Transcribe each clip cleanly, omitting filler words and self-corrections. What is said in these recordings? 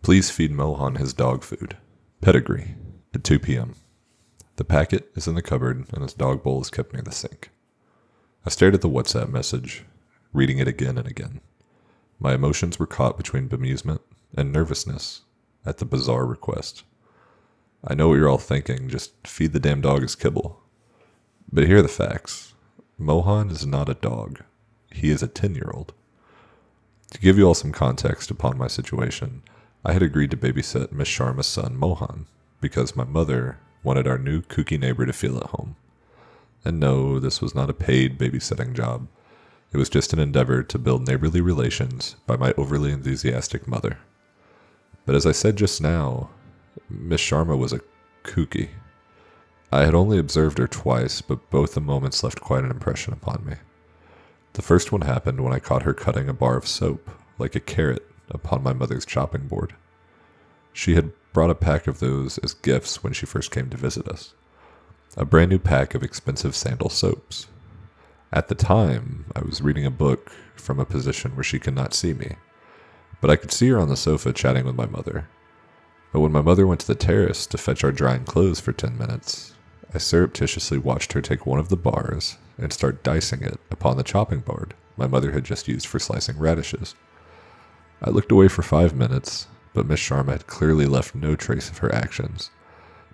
Please feed Mohan his dog food. Pedigree. At 2 p.m. The packet is in the cupboard and his dog bowl is kept near the sink. I stared at the WhatsApp message, reading it again and again. My emotions were caught between bemusement and nervousness at the bizarre request. I know what you're all thinking, just feed the damn dog his kibble. But here are the facts. Mohan is not a dog. He is a 10-year-old. To give you all some context upon my situation, I had agreed to babysit Miss Sharma's son, Mohan, because my mother wanted our new kooky neighbor to feel at home. And no, this was not a paid babysitting job. It was just an endeavor to build neighborly relations by my overly enthusiastic mother. But as I said just now, Miss Sharma was a kooky. I had only observed her twice, but both the moments left quite an impression upon me. The first one happened when I caught her cutting a bar of soap, like a carrot, upon my mother's chopping board. She had brought a pack of those as gifts when she first came to visit us. A brand new pack of expensive sandal soaps. At the time, I was reading a book from a position where she could not see me, but I could see her on the sofa chatting with my mother. But when my mother went to the terrace to fetch our drying clothes for 10 minutes, I surreptitiously watched her take one of the bars and start dicing it upon the chopping board my mother had just used for slicing radishes. I looked away for 5 minutes, but Miss Sharma had clearly left no trace of her actions,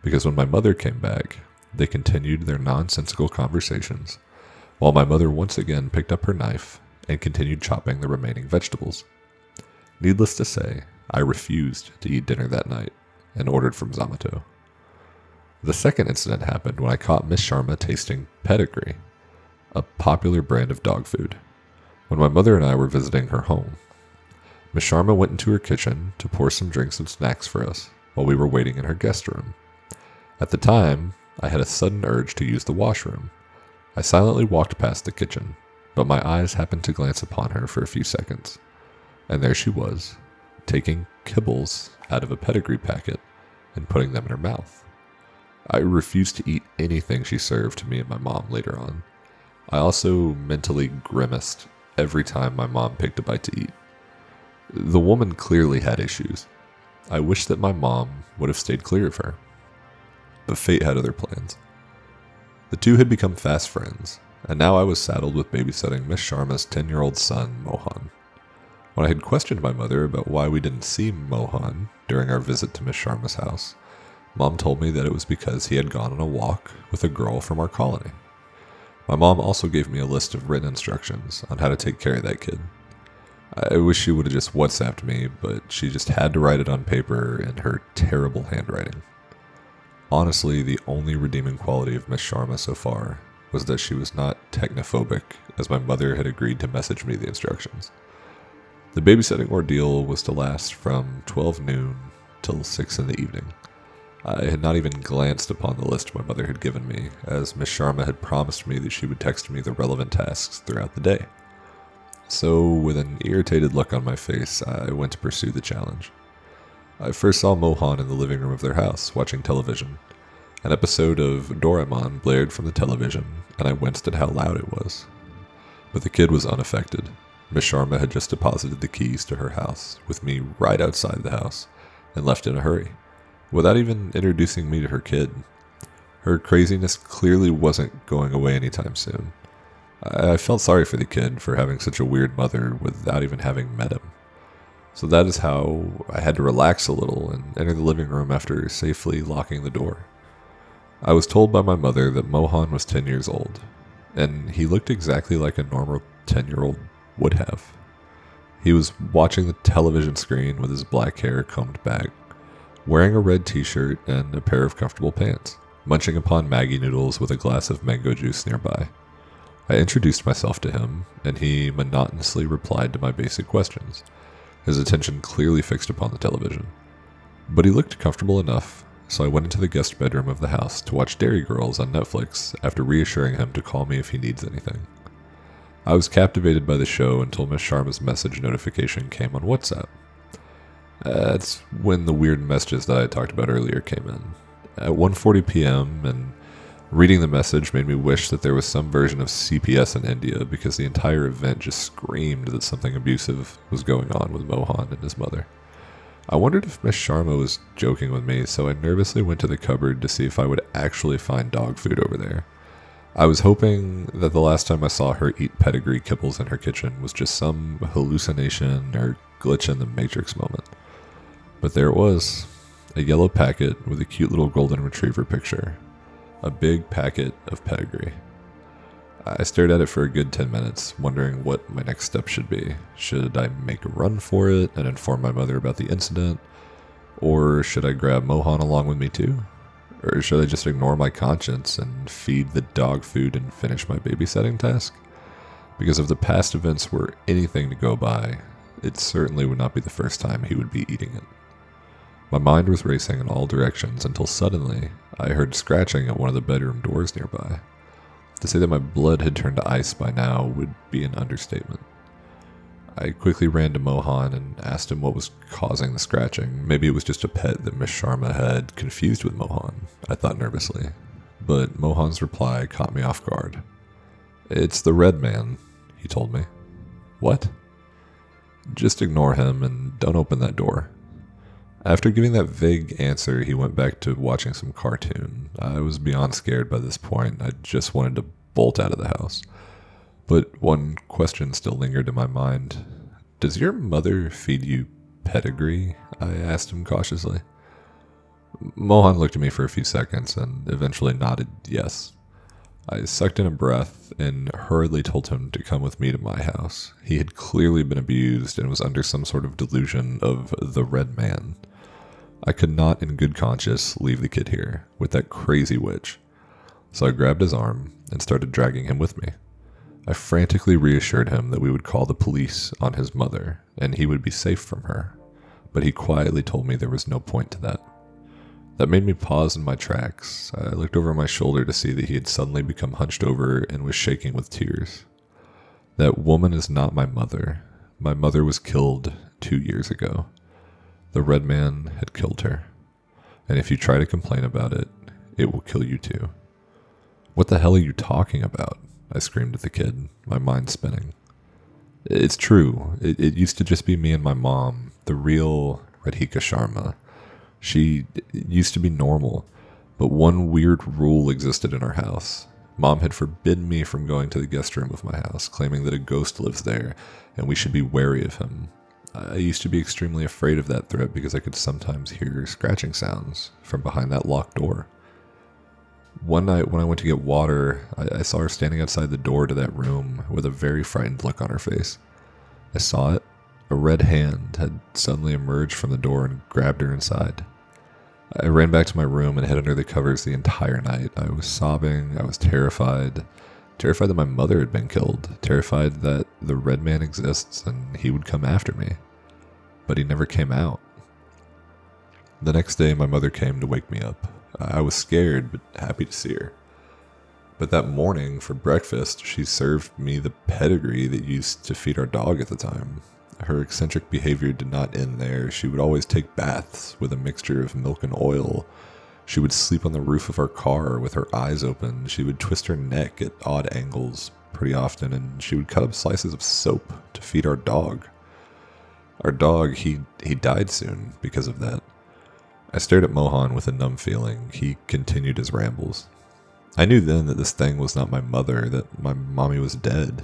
because when my mother came back, they continued their nonsensical conversations, while my mother once again picked up her knife and continued chopping the remaining vegetables. Needless to say, I refused to eat dinner that night and ordered from Zomato. The second incident happened when I caught Miss Sharma tasting Pedigree, a popular brand of dog food, when my mother and I were visiting her home. Miss Sharma went into her kitchen to pour some drinks and snacks for us while we were waiting in her guest room. At the time, I had a sudden urge to use the washroom. I silently walked past the kitchen, but my eyes happened to glance upon her for a few seconds, and there she was, taking kibbles out of a Pedigree packet and putting them in her mouth. I refused to eat anything she served to me and my mom later on. I also mentally grimaced every time my mom picked a bite to eat. The woman clearly had issues. I wish that my mom would have stayed clear of her. But fate had other plans. The two had become fast friends, and now I was saddled with babysitting Miss Sharma's 10-year-old son, Mohan. When I had questioned my mother about why we didn't see Mohan during our visit to Miss Sharma's house, Mom told me that it was because he had gone on a walk with a girl from our colony. My mom also gave me a list of written instructions on how to take care of that kid. I wish she would have just WhatsApped me, but she just had to write it on paper in her terrible handwriting. Honestly, the only redeeming quality of Miss Sharma so far was that she was not technophobic, as my mother had agreed to message me the instructions. The babysitting ordeal was to last from 12 noon till 6 in the evening. I had not even glanced upon the list my mother had given me, as Miss Sharma had promised me that she would text me the relevant tasks throughout the day. So, with an irritated look on my face, I went to pursue the challenge. I first saw Mohan in the living room of their house, watching television. An episode of Doraemon blared from the television, and I winced at how loud it was. But the kid was unaffected. Miss Sharma had just deposited the keys to her house, with me right outside the house, and left in a hurry, without even introducing me to her kid. Her craziness clearly wasn't going away anytime soon. I felt sorry for the kid for having such a weird mother without even having met him. So that is how I had to relax a little and enter the living room after safely locking the door. I was told by my mother that Mohan was 10 years old, and he looked exactly like a normal 10-year-old would have. He was watching the television screen with his black hair combed back, wearing a red t-shirt and a pair of comfortable pants, munching upon Maggi noodles with a glass of mango juice nearby. I introduced myself to him, and he monotonously replied to my basic questions, his attention clearly fixed upon the television. But he looked comfortable enough, so I went into the guest bedroom of the house to watch Dairy Girls on Netflix after reassuring him to call me if he needs anything. I was captivated by the show until Miss Sharma's message notification came on WhatsApp. That's when the weird messages that I talked about earlier came in. At 1:40 p.m., and reading the message made me wish that there was some version of CPS in India, because the entire event just screamed that something abusive was going on with Mohan and his mother. I wondered if Miss Sharma was joking with me, so I nervously went to the cupboard to see if I would actually find dog food over there. I was hoping that the last time I saw her eat pedigree kibbles in her kitchen was just some hallucination or glitch in the Matrix moment. But there it was, a yellow packet with a cute little golden retriever picture. A big packet of pedigree. I stared at it for a good 10 minutes, wondering what my next step should be. Should I make a run for it and inform my mother about the incident? Or should I grab Mohan along with me too? Or should I just ignore my conscience and feed the dog food and finish my babysitting task? Because if the past events were anything to go by, it certainly would not be the first time he would be eating it. My mind was racing in all directions until suddenly I heard scratching at one of the bedroom doors nearby. To say that my blood had turned to ice by now would be an understatement. I quickly ran to Mohan and asked him what was causing the scratching. Maybe it was just a pet that Miss Sharma had confused with Mohan, I thought nervously. But Mohan's reply caught me off guard. "It's the red man," he told me. "What?" "Just ignore him and don't open that door." After giving that vague answer, he went back to watching some cartoon. I was beyond scared by this point. I just wanted to bolt out of the house. But one question still lingered in my mind. "Does your mother feed you pedigree?" I asked him cautiously. Mohan looked at me for a few seconds and eventually nodded yes. I sucked in a breath and hurriedly told him to come with me to my house. He had clearly been abused and was under some sort of delusion of the red man. I could not in good conscience leave the kid here with that crazy witch. So I grabbed his arm and started dragging him with me. I frantically reassured him that we would call the police on his mother and he would be safe from her. But he quietly told me there was no point to that. That made me pause in my tracks. I looked over my shoulder to see that he had suddenly become hunched over and was shaking with tears. "That woman is not my mother. My mother was killed 2 years ago. The red man had killed her. And if you try to complain about it, it will kill you too." "What the hell are you talking about?" I screamed at the kid, my mind spinning. "It's true. It used to just be me and my mom, the real Radhika Sharma. She used to be normal, but one weird rule existed in our house. Mom had forbidden me from going to the guest room of my house, claiming that a ghost lives there and we should be wary of him. I used to be extremely afraid of that threat because I could sometimes hear scratching sounds from behind that locked door. One night when I went to get water, I saw her standing outside the door to that room with a very frightened look on her face. I saw it. A red hand had suddenly emerged from the door and grabbed her inside. I ran back to my room and hid under the covers the entire night. I was sobbing. I was terrified. Terrified that my mother had been killed. Terrified that the red man exists and he would come after me. But he never came out. The next day, my mother came to wake me up. I was scared, but happy to see her. But that morning, for breakfast, she served me the pedigree that used to feed our dog at the time. Her eccentric behavior did not end there. She would always take baths with a mixture of milk and oil. She would sleep on the roof of our car with her eyes open. She would twist her neck at odd angles pretty often, and she would cut up slices of soap to feed our dog. Our dog, he died soon because of that. I stared at Mohan with a numb feeling. He continued his rambles. I knew then that this thing was not my mother, that my mommy was dead.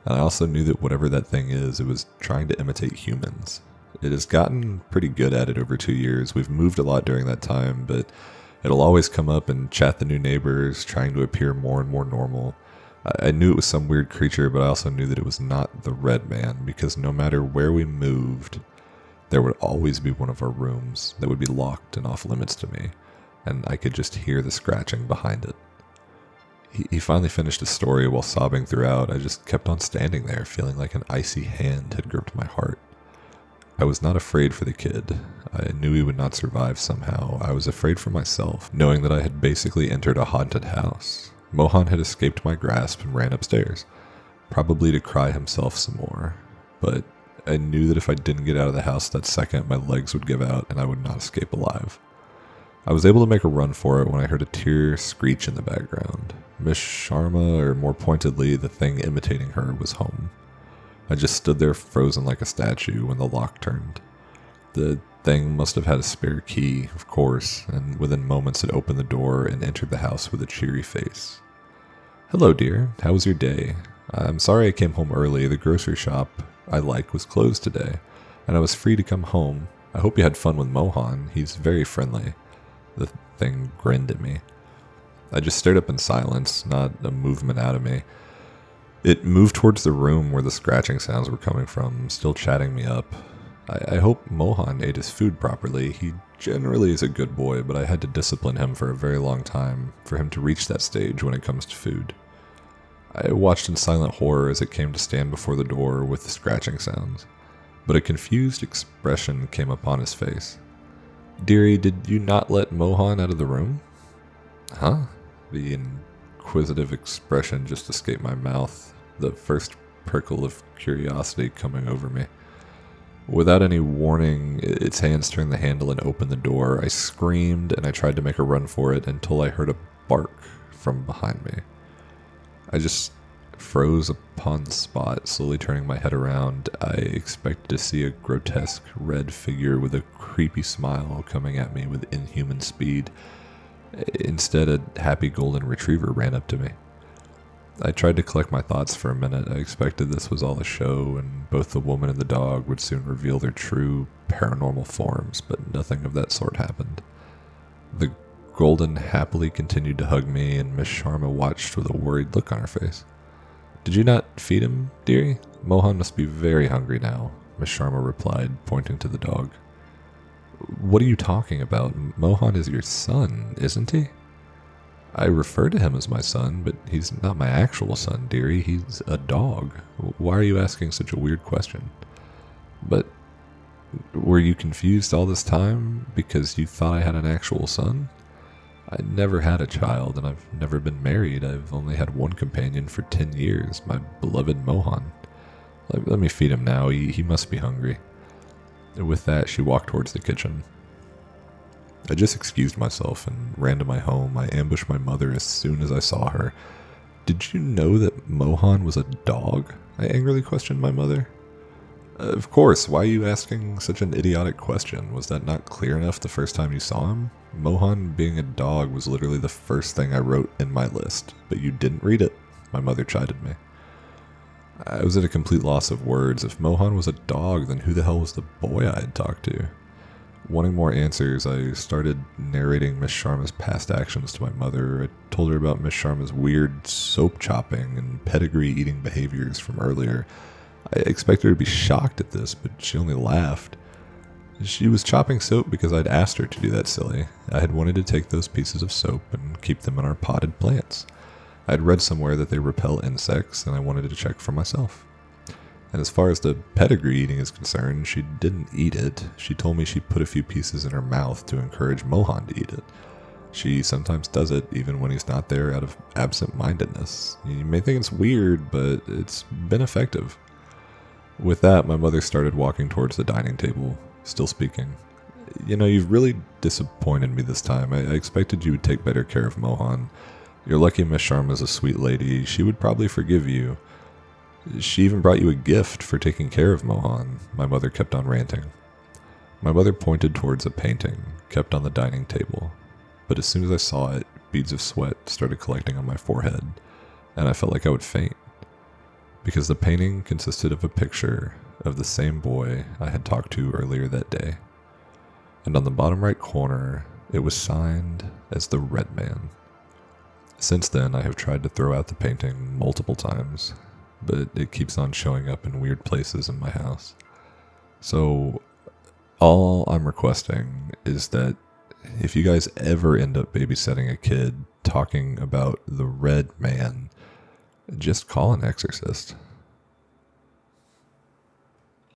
And I also knew that whatever that thing is, it was trying to imitate humans. It has gotten pretty good at it over 2 years. We've moved a lot during that time, but it'll always come up and chat the new neighbors, trying to appear more and more normal. I knew it was some weird creature, but I also knew that it was not the red man, because no matter where we moved, there would always be one of our rooms that would be locked and off limits to me, and I could just hear the scratching behind it. He finally finished his story while sobbing throughout. I just kept on standing there, feeling like an icy hand had gripped my heart. I was not afraid for the kid. I knew he would not survive somehow. I was afraid for myself, knowing that I had basically entered a haunted house. Mohan had escaped my grasp and ran upstairs, probably to cry himself some more. But I knew that if I didn't get out of the house that second, my legs would give out and I would not escape alive. I was able to make a run for it when I heard a tear screech in the background. Miss Sharma, or more pointedly, the thing imitating her, was home. I just stood there frozen like a statue when the lock turned. The thing must have had a spare key, of course, and within moments it opened the door and entered the house with a cheery face. "Hello, dear. How was your day? I'm sorry I came home early. The grocery shop I like was closed today, and I was free to come home. I hope you had fun with Mohan. He's very friendly." The thing grinned at me. I just stared up in silence, not a movement out of me. It moved towards the room where the scratching sounds were coming from, still chatting me up. I hope Mohan ate his food properly. He generally is a good boy, but I had to discipline him for a very long time for him to reach that stage when it comes to food. I watched in silent horror as it came to stand before the door with the scratching sounds, but a confused expression came upon his face. "Dearie, did you not let Mohan out of the room?" "Huh?" The inquisitive expression just escaped my mouth, the first prickle of curiosity coming over me. Without any warning, its hands turned the handle and opened the door. I screamed and I tried to make a run for it until I heard a bark from behind me. I just froze upon the spot, slowly turning my head around. I expected to see a grotesque red figure with a creepy smile coming at me with inhuman speed. Instead, a happy golden retriever ran up to me. I tried to collect my thoughts for a minute. I expected this was all a show, and both the woman and the dog would soon reveal their true paranormal forms, but nothing of that sort happened. The golden happily continued to hug me, and Miss Sharma watched with a worried look on her face. "Did you not feed him, dearie? Mohan must be very hungry now," Miss Sharma replied, pointing to the dog. "What are you talking about? Mohan is your son, isn't he?" "I refer to him as my son, but he's not my actual son, dearie. He's a dog. Why are you asking such a weird question?" "But were you confused all this time because you thought I had an actual son? I never had a child, and I've never been married. I've only had one companion for 10 years, my beloved Mohan. Let me feed him now. He must be hungry." With that, she walked towards the kitchen. I just excused myself and ran to my home. I ambushed my mother as soon as I saw her. "Did you know that Mohan was a dog?" I angrily questioned my mother. "Of course. Why are you asking such an idiotic question? Was that not clear enough the first time you saw him? Mohan being a dog was literally the first thing I wrote in my list, but you didn't read it," my mother chided me. I was at a complete loss of words. If Mohan was a dog, then who the hell was the boy I had talked to? Wanting more answers, I started narrating Miss Sharma's past actions to my mother. I told her about Miss Sharma's weird soap chopping and pedigree eating behaviors from earlier. I expected her to be shocked at this, but she only laughed. She was chopping soap because I'd asked her to do that, silly. I had wanted to take those pieces of soap and keep them in our potted plants. I'd read somewhere that they repel insects, and I wanted to check for myself. And as far as the pedigree eating is concerned, she didn't eat it. She told me she put a few pieces in her mouth to encourage Mohan to eat it. She sometimes does it even when he's not there out of absent-mindedness. You may think it's weird, but it's been effective. With that, my mother started walking towards the dining table, still speaking. "You know, you've really disappointed me this time. I expected you would take better care of Mohan. You're lucky Miss Sharma's a sweet lady. She would probably forgive you. She even brought you a gift for taking care of Mohan," my mother kept on ranting. My mother pointed towards a painting kept on the dining table, but as soon as I saw it, beads of sweat started collecting on my forehead, and I felt like I would faint, because the painting consisted of a picture of the same boy I had talked to earlier that day, and on the bottom right corner, it was signed as the Red Man. Since then, I have tried to throw out the painting multiple times, but it keeps on showing up in weird places in my house. So, all I'm requesting is that if you guys ever end up babysitting a kid talking about the Red Man, just call an exorcist.